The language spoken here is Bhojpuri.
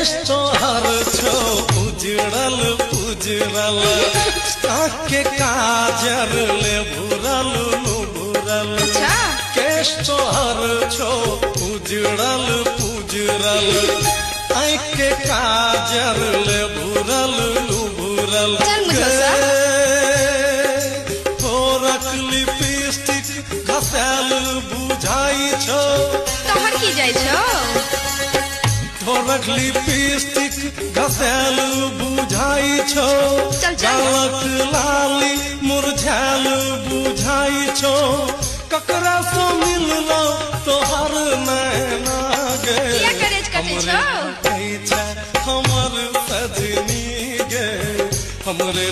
केश तोहर छो उजड़ल उजड़ल आँख के काजर ले भूरल भूरल केश तोहर छो उजड़ल उजड़ल आँख के काजर ले भूरल भूरल तोरक लिपस्टिक घसेल बुझाई छो तोहर की जाय छो तोरक लिपस्टिक घसेल बुझाई छो गलक लाली मुरझाल बुझाई छो ककरा से मिललो तोहर नैना गे हमर सजनी गे हमरे